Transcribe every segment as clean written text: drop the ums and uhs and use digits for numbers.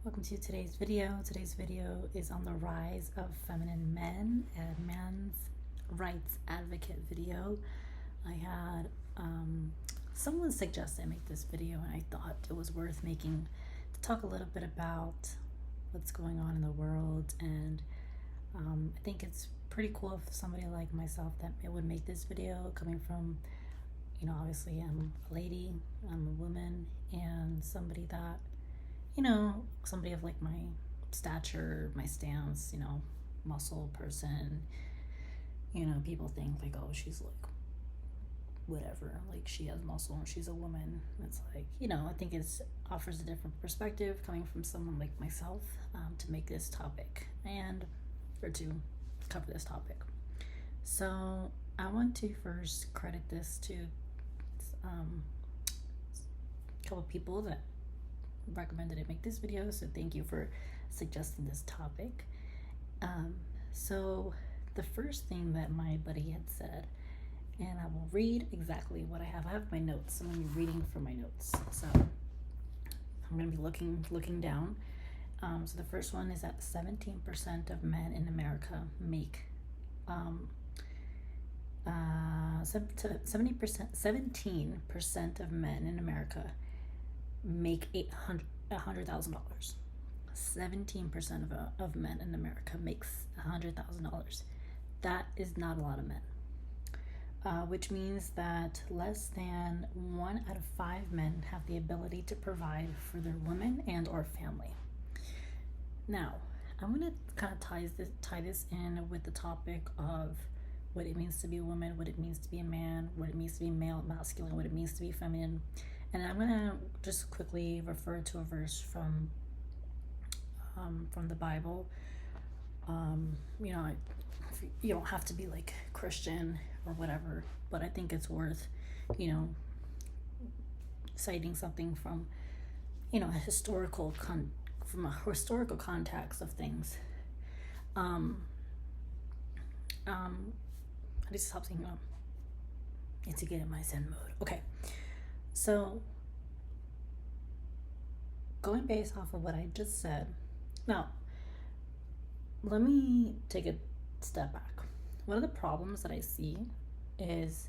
Welcome to today's video. Today's video is on the rise of feminine men, a man's rights advocate video. I had someone suggest I make this video, and I thought it was worth making to talk a little bit about what's going on in the world. And I think it's pretty cool if somebody like myself that it would make this video, coming from, obviously I'm a lady, I'm a woman, and somebody that, somebody of like my stature, my stance, muscle person, people think like, oh, she's like whatever, like she has muscle and she's a woman. It's like, I think it offers a different perspective coming from someone like myself, to make this topic or to cover this topic. So I want to first credit this to a couple people that recommended I make this video, so thank you for suggesting this topic. So the first thing that my buddy had said, and I will read exactly what I have. I have my notes. I'm going to be reading from my notes, so I'm going to be looking down. So the first one is that 17% of men in America make 17% of men in America make $100,000. 17% of men in America makes $100,000. That is not a lot of men, which means that less than 1 out of 5 men have the ability to provide for their women and or family. Now, I'm going to kind of tie this in with the topic of what it means to be a woman, what it means to be a man, what it means to be male, masculine, what it means to be feminine. And I'm going to just quickly refer to a verse from the Bible. You don't have to be like Christian or whatever, but I think it's worth, citing something from, a historical context of things. I just stop saying need to get in my Zen mode. Okay, so going based off of what I just said, now let me take a step back. One of the problems that I see is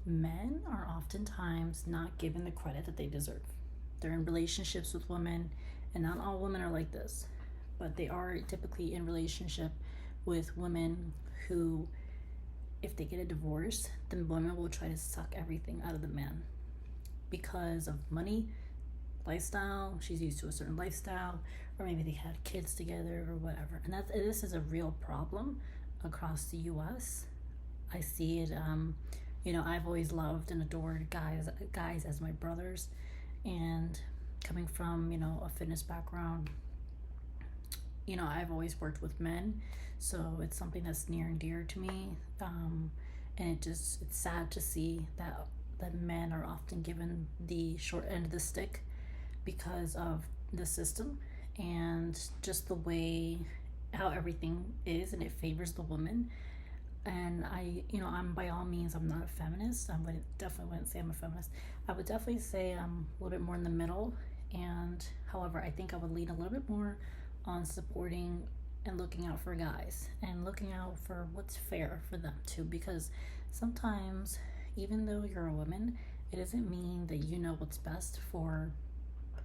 men are oftentimes not given the credit that they deserve. They're in relationships with women, and not all women are like this, but they are typically in relationship with women who, if they get a divorce, the woman will try to suck everything out of the man because of money, lifestyle. She's used to a certain lifestyle, or maybe they had kids together or whatever. And this is a real problem across the U.S. I see it. I've always loved and adored guys as my brothers, and coming from a fitness background, I've always worked with men, so it's something that's near and dear to me. And it's sad to see that men are often given the short end of the stick because of the system and just the way how everything is, and it favors the woman. And I'm by all means, I'm not a feminist. Definitely wouldn't say I'm a feminist. I would definitely say I'm a little bit more in the middle. And however, I think I would lean a little bit more on supporting and looking out for guys and looking out for what's fair for them too, because sometimes, even though you're a woman, it doesn't mean that you know what's best for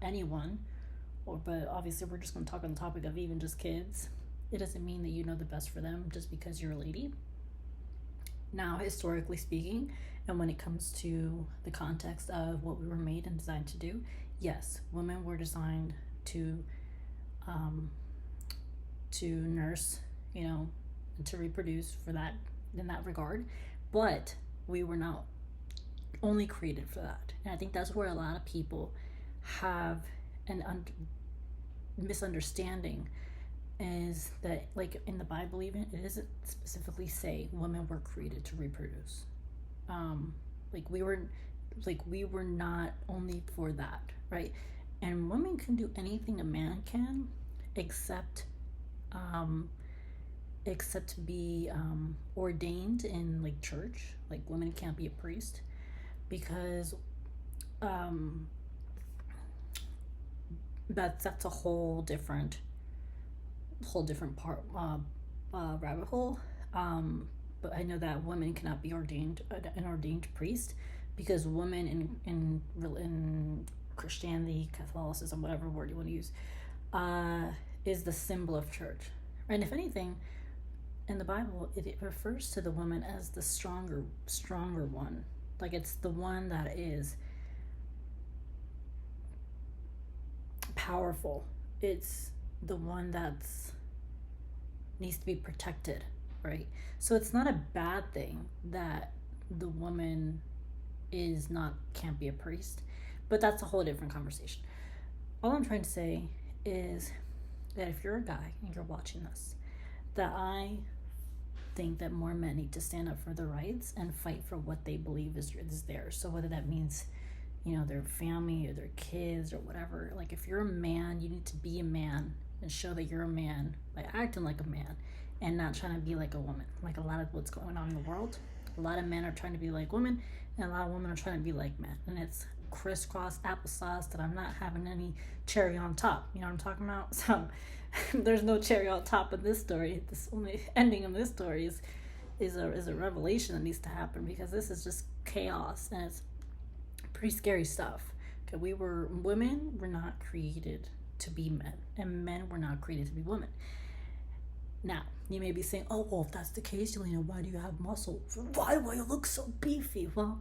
anyone. But obviously we're just going to talk on the topic of even just kids. It doesn't mean that you know the best for them just because you're a lady. Now, historically speaking, and when it comes to the context of what we were made and designed to do, yes, women were designed to nurse, and to reproduce for that, in that regard, but we were not only created for that. And I think that's where a lot of people have an misunderstanding, is that, like in the Bible, even it doesn't specifically say women were created to reproduce. We were not only for that, right? And women can do anything a man can, except be ordained in like church. Like women can't be a priest because that's a whole different part rabbit hole. But I know that women cannot be ordained an ordained priest, because women in Christianity, Catholicism, whatever word you want to use, is the symbol of church. And if anything, in the Bible, it refers to the woman as the stronger one. Like, it's the one that is powerful. It's the one that's needs to be protected, right? So it's not a bad thing that the woman can't be a priest, but that's a whole different conversation. All I'm trying to say is that if you're a guy and you're watching this, that I think that more men need to stand up for their rights and fight for what they believe is theirs. So whether that means, their family or their kids or whatever, like, if you're a man, you need to be a man and show that you're a man by acting like a man and not trying to be like a woman. Like, a lot of what's going on in the world, a lot of men are trying to be like women, and a lot of women are trying to be like men, and it's crisscross applesauce that I'm not having any cherry on top. You know what I'm talking about? So there's no cherry on top of this story. This only ending of this story is a revelation that needs to happen, because this is just chaos, and it's pretty scary stuff. Okay, women were not created to be men, and men were not created to be women. Now, you may be saying, oh, well, if that's the case, Yelena, why do you have muscle? Why do you look so beefy? Well,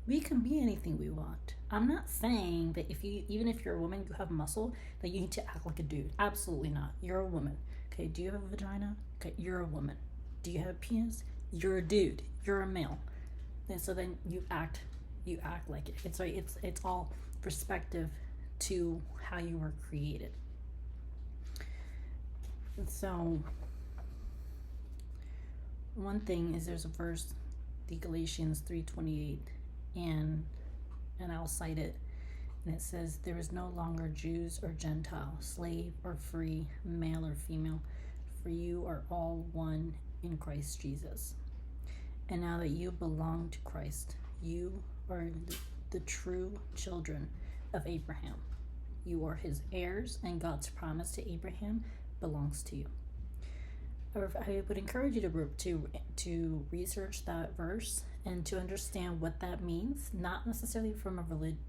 we can be anything we want. I'm not saying that even if you're a woman, you have muscle, that you need to act like a dude. Absolutely not. You're a woman. Okay, do you have a vagina? Okay, you're a woman. Do you have a penis? You're a dude. You're a male. And so then you act like it. It's right. It's all perspective to how you were created. So one thing is, there's a verse, the Galatians 3:28, and I'll cite it, and it says, there is no longer Jews or Gentile, slave or free, male or female, for you are all one in Christ Jesus. And now that you belong to Christ, you are the true children of Abraham. You are his heirs, and God's promise to Abraham belongs to you. I would encourage you to research that verse and to understand what that means, not necessarily from a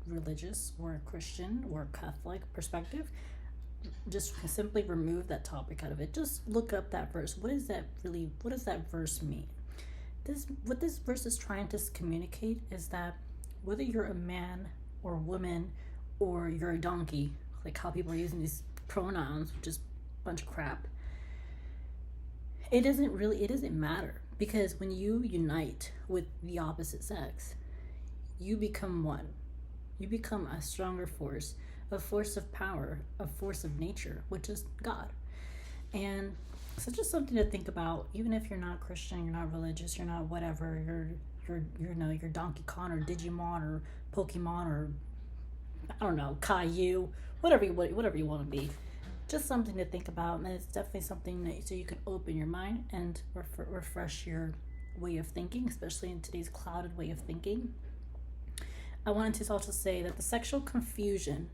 religious or a Christian or a Catholic perspective. Just simply remove that topic out of it. Just look up that verse. What does that verse mean? What this verse is trying to communicate is that whether you're a man or woman or you're a donkey, like how people are using these pronouns, which is a bunch of crap, it doesn't matter, because when you unite with the opposite sex, you become one. You become a stronger force, a force of power, a force of nature, which is God. And so just something to think about, even if you're not Christian, you're not religious, you're not whatever, you're Donkey Kong or Digimon or Pokemon or, I don't know, Caillou, whatever you want to be. Just something to think about, and it's definitely something so you can open your mind and refresh your way of thinking, especially in today's clouded way of thinking. I wanted to also say that the sexual confusion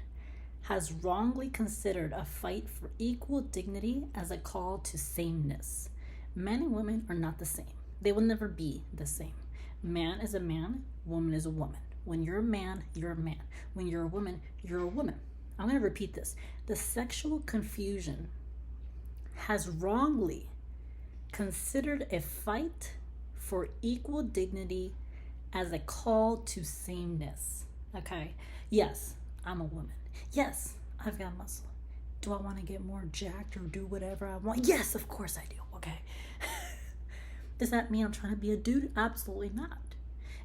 has wrongly considered a fight for equal dignity as a call to sameness. Men and women are not the same. They will never be the same. Man is a man, woman is a woman. When you're a man, you're a man. When you're a woman, you're a woman. I'm going to repeat this. The sexual confusion has wrongly considered a fight for equal dignity as a call to sameness. Okay? Yes, I'm a woman. Yes, I've got muscle. Do I want to get more jacked or do whatever I want? Yes, of course I do. Okay. Does that mean I'm trying to be a dude? Absolutely not.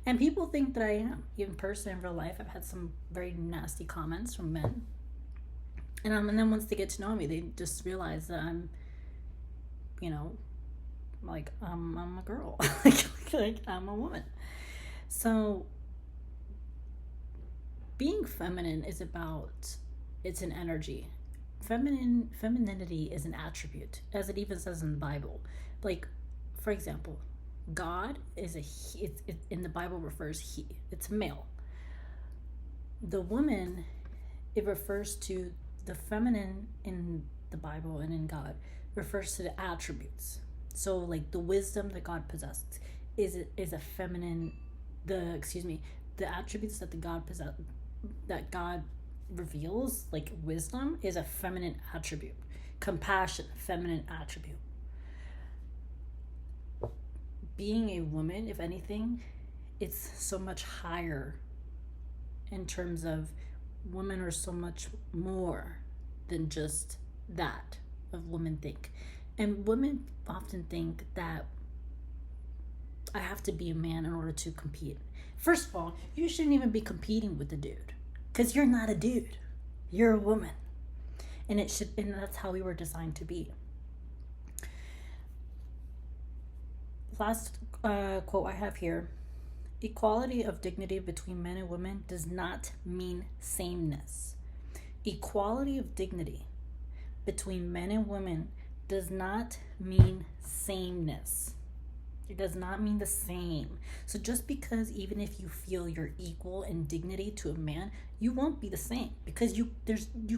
And people think that I am. In person, in real life, I've had some very nasty comments from men. And then once they get to know me, they just realize that I'm, like I'm a girl, like I'm a woman. So being feminine is it's an energy. Femininity is an attribute, as it even says in the Bible. Like, for example, God is in the Bible refers he. It's male. The woman it refers to the feminine in the Bible and in God, refers to the attributes. So like the wisdom that God possessed is a feminine, the attributes that the God possess, that God reveals, like wisdom, is a feminine attribute. Compassion, feminine attribute. Being a woman, if anything, it's so much higher in terms of women are so much more than just that of women think. And women often think that I have to be a man in order to compete. First of all, you shouldn't even be competing with a dude, because you're not a dude. You're a woman. And that's how we were designed to be. Last quote I have here: equality of dignity between men and women does not mean sameness. Equality of dignity between men and women does not mean sameness. It does not mean the same. So just because even if you feel you're equal in dignity to a man, you won't be the same, because you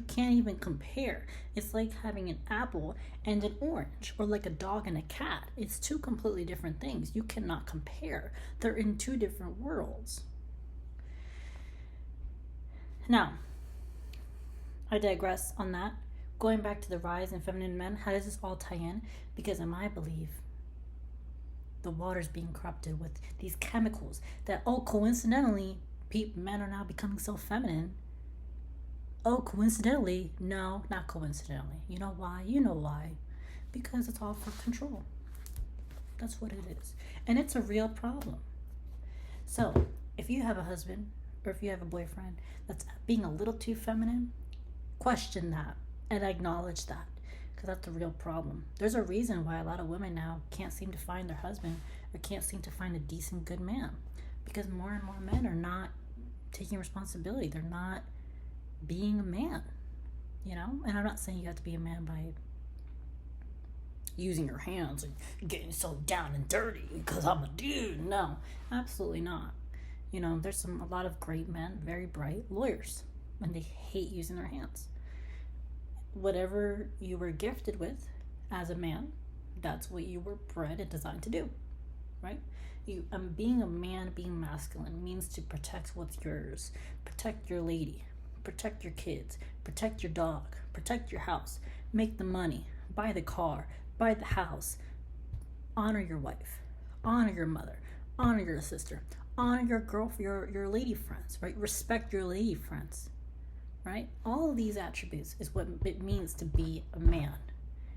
can't even compare. It's like having an apple and an orange, or like a dog and a cat. It's two completely different things. You cannot compare. They're in two different worlds. Now, I digress on that. Going back to the rise in feminine men, how does this all tie in? Because in my belief, the water's being corrupted with these chemicals that, coincidentally, men are now becoming so feminine. Coincidentally? No, not coincidentally. You know why? You know why. Because it's all for control. That's what it is. And it's a real problem. So, if you have a husband, or if you have a boyfriend that's being a little too feminine, question that and acknowledge that. Because that's a real problem. There's a reason why a lot of women now can't seem to find their husband, or can't seem to find a decent, good man. Because more and more men are not taking responsibility. They're not being a man, And I'm not saying you have to be a man by using your hands and getting so down and dirty because I'm a dude. No, absolutely not. There's a lot of great men, very bright lawyers, and they hate using their hands. Whatever you were gifted with as a man, that's what you were bred and designed to do, right? Being a man, being masculine, means to protect what's yours, protect your lady, protect your kids, protect your dog, protect your house, make the money, buy the car, buy the house, honor your wife, honor your mother, honor your sister, honor your girlfriend, your lady friends, right? Respect your lady friends. Right? All of these attributes is what it means to be a man.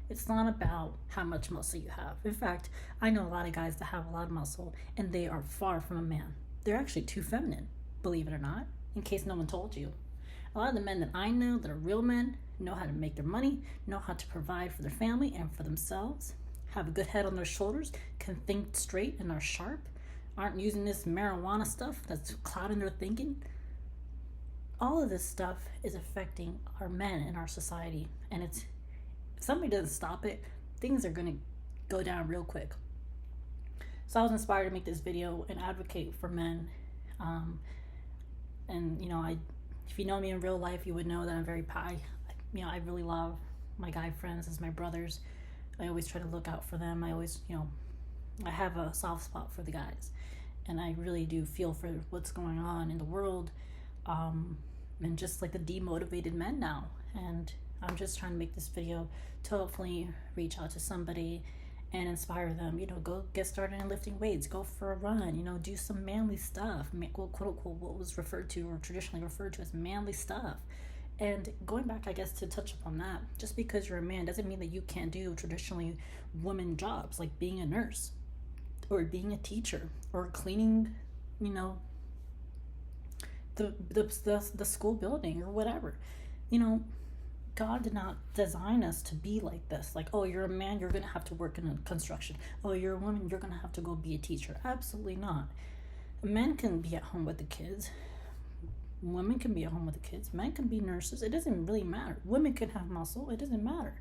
It's not about how much muscle you have. In fact, I know a lot of guys that have a lot of muscle, and they are far from a man. They're actually too feminine, believe it or not, in case no one told you. A lot of the men that I know that are real men know how to make their money, know how to provide for their family and for themselves, have a good head on their shoulders, can think straight and are sharp, aren't using this marijuana stuff that's clouding their thinking. All of this stuff is affecting our men in our society, and if somebody doesn't stop it, things are going to go down real quick. So I was inspired to make this video and advocate for men. If you know me in real life, you would know that I'm very I really love my guy friends as my brothers. I always try to look out for them. I always, I have a soft spot for the guys, and I really do feel for what's going on in the world. And just like the demotivated men now. And I'm just trying to make this video to hopefully reach out to somebody and inspire them. Go get started in lifting weights, go for a run, do some manly stuff, quote unquote, what was referred to or traditionally referred to as manly stuff. And going back, I guess, to touch upon that, just because you're a man doesn't mean that you can't do traditionally women jobs, like being a nurse or being a teacher or cleaning, the school building or whatever. God did not design us to be like this. Like, oh, you're a man, you're going to have to work in construction. Oh, you're a woman, you're going to have to go be a teacher. Absolutely not. Men can be at home with the kids. Women can be at home with the kids. Men can be nurses. It doesn't really matter. Women can have muscle. It doesn't matter.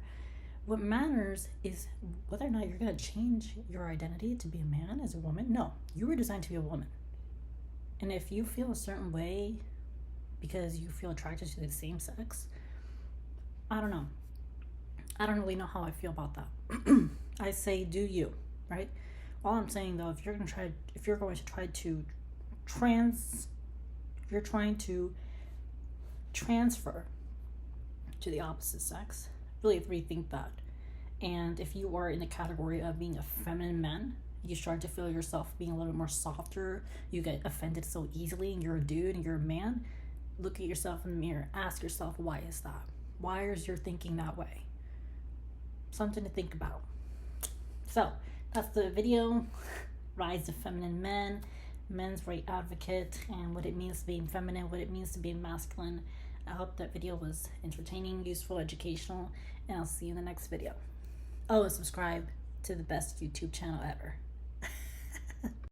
What matters is whether or not you're going to change your identity to be a man as a woman. No, you were designed to be a woman. And if you feel a certain way because you feel attracted to the same sex. I don't know. I don't really know how I feel about that. I say do you, right? All I'm saying though, if you're going to try to transfer to the opposite sex, really rethink that. And if you are in the category of being a feminine man, you start to feel yourself being a little bit more softer, you get offended so easily, and you're a dude and you're a man, look at yourself in the mirror, ask yourself, why is that? Why is your thinking that way? Something to think about. So that's the video. Rise of feminine men, men's right advocate, and what it means to be feminine, what it means to be masculine. I hope that video was entertaining, useful, educational, and I'll see you in the next video. Oh, and subscribe to the best YouTube channel ever.